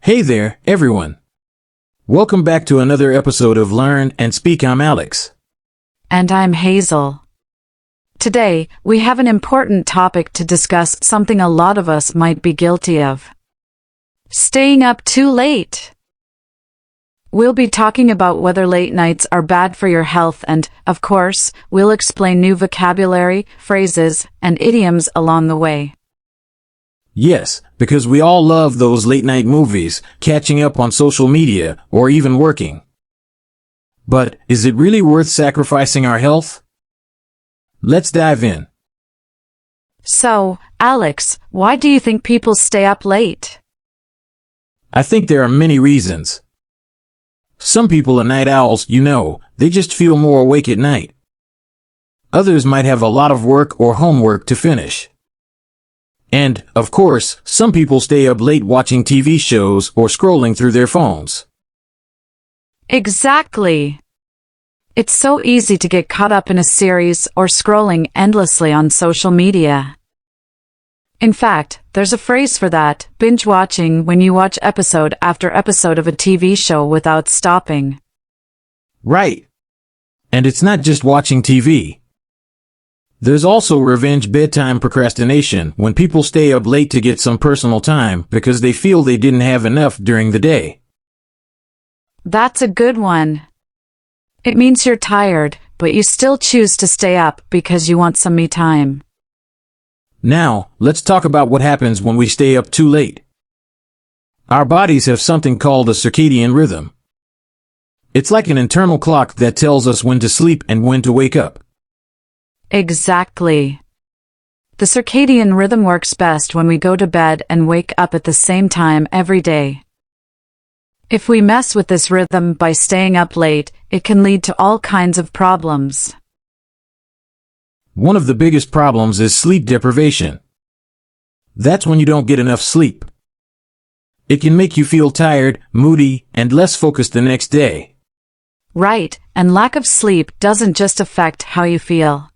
Hey there, everyone. Welcome back to another episode of Learn and Speak. I'm Alex. And I'm Hazel. Today, we have an important topic to discuss, something a lot of us might be guilty of. Staying up too late. We'll be talking about whether late nights are bad for your health and, of course, we'll explain new vocabulary, phrases, and idioms along the way. Yes, because we all love those late-night movies, catching up on social media, or even working. But, is it really worth sacrificing our health? Let's dive in. So, Alex, why do you think people stay up late? I think there are many reasons. Some people are night owls, they just feel more awake at night. Others might have a lot of work or homework to finish. And, of course, some people stay up late watching TV shows or scrolling through their phones. Exactly. It's so easy to get caught up in a series or scrolling endlessly on social media. In fact, there's a phrase for that, binge watching, when you watch episode after episode of a TV show without stopping. Right. And it's not just watching TV. There's also revenge bedtime procrastination, when people stay up late to get some personal time because they feel they didn't have enough during the day. That's a good one. It means you're tired, but you still choose to stay up because you want some me time. Now, let's talk about what happens when we stay up too late. Our bodies have something called a circadian rhythm. It's like an internal clock that tells us when to sleep and when to wake up. Exactly. The circadian rhythm works best when we go to bed and wake up at the same time every day. If we mess with this rhythm by staying up late, it can lead to all kinds of problems. One of the biggest problems is sleep deprivation. That's when you don't get enough sleep. It can make you feel tired, moody, and less focused the next day. Right, and lack of sleep doesn't just affect how you feel.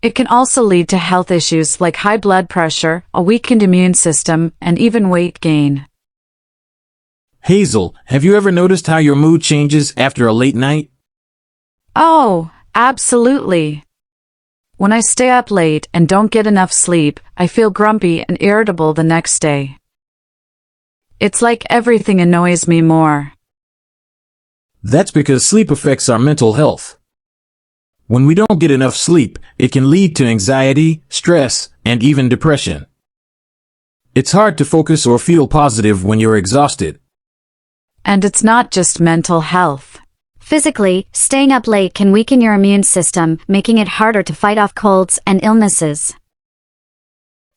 It can also lead to health issues like high blood pressure, a weakened immune system, and even weight gain. Hazel, have you ever noticed how your mood changes after a late night? Oh, absolutely. When I stay up late and don't get enough sleep, I feel grumpy and irritable the next day. It's like everything annoys me more. That's because sleep affects our mental health. When we don't get enough sleep, it can lead to anxiety, stress, and even depression. It's hard to focus or feel positive when you're exhausted. And it's not just mental health. Physically, staying up late can weaken your immune system, making it harder to fight off colds and illnesses.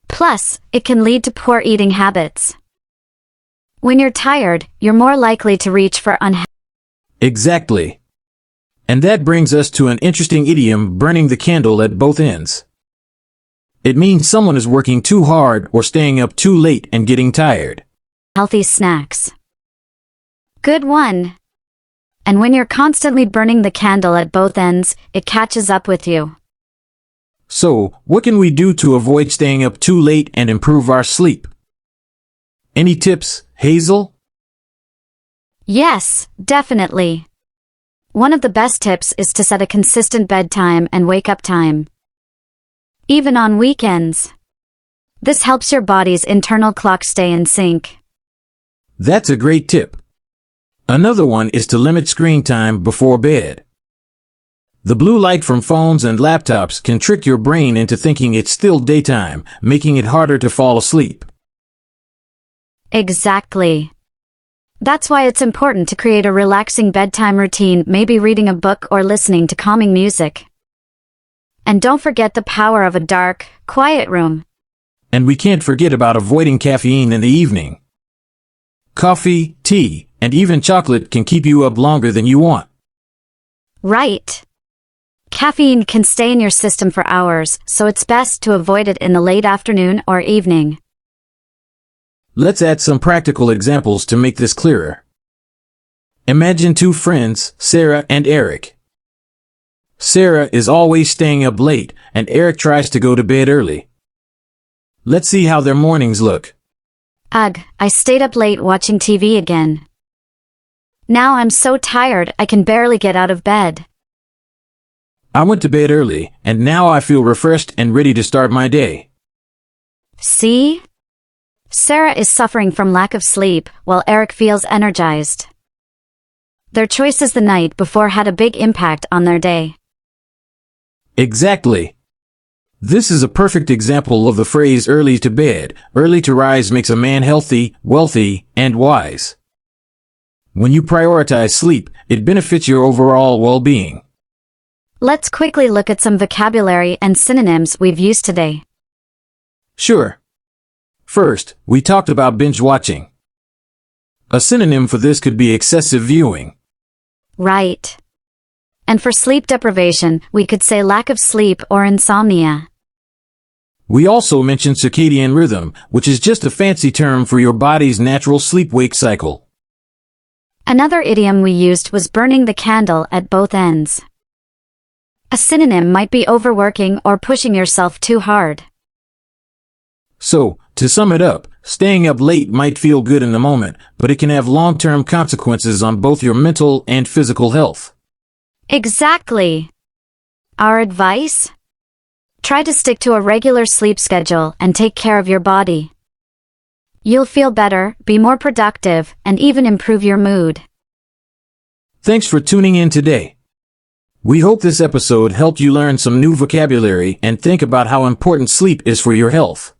Plus, it can lead to poor eating habits. When you're tired, you're more likely to reach for unhealthy. Exactly. And that brings us to an interesting idiom, burning the candle at both ends. It means someone is working too hard or staying up too late and getting tired. Snacks. Good one. And when you're constantly burning the candle at both ends, it catches up with you. So, what can we do to avoid staying up too late and improve our sleep? Any tips, Hazel? Yes, definitely. One of the best tips is to set a consistent bedtime and wake-up time. Even on weekends. This helps your body's internal clock stay in sync. That's a great tip. Another one is to limit screen time before bed. The blue light from phones and laptops can trick your brain into thinking it's still daytime, making it harder to fall asleep. Exactly. That's why it's important to create a relaxing bedtime routine, maybe reading a book or listening to calming music. And don't forget the power of a dark, quiet room. And we can't forget about avoiding caffeine in the evening. Coffee, tea, and even chocolate can keep you up longer than you want. Right. Caffeine can stay in your system for hours, so it's best to avoid it in the late afternoon or evening. Let's add some practical examples to make this clearer. Imagine two friends, Sarah and Eric. Sarah is always staying up late, and Eric tries to go to bed early. Let's see how their mornings look. Ugh, I stayed up late watching TV again. Now I'm so tired I can barely get out of bed. I went to bed early, and now I feel refreshed and ready to start my day. See? Sarah is suffering from lack of sleep, while Eric feels energized. Their choices the night before had a big impact on their day. Exactly. This is a perfect example of the phrase early to bed. Early to rise makes a man healthy, wealthy, and wise. When you prioritize sleep, it benefits your overall well-being. Let's quickly look at some vocabulary and synonyms we've used today. Sure. First, we talked about binge watching. A synonym for this could be excessive viewing. Right. And for sleep deprivation, we could say lack of sleep or insomnia. We also mentioned circadian rhythm, which is just a fancy term for your body's natural sleep-wake cycle. Another idiom we used was burning the candle at both ends. A synonym might be overworking or pushing yourself too hard. So, to sum it up, staying up late might feel good in the moment, but it can have long-term consequences on both your mental and physical health. Exactly. Our advice? Try to stick to a regular sleep schedule and take care of your body. You'll feel better, be more productive, and even improve your mood. Thanks for tuning in today. We hope this episode helped you learn some new vocabulary and think about how important sleep is for your health.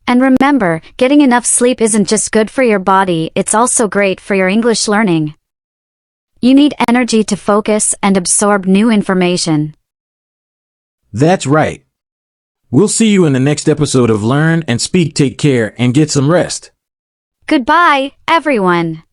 And remember, getting enough sleep isn't just good for your body, it's also great for your English learning. You need energy to focus and absorb new information. That's right. We'll see you in the next episode of Learn and Speak. Take care and get some rest. Goodbye, everyone.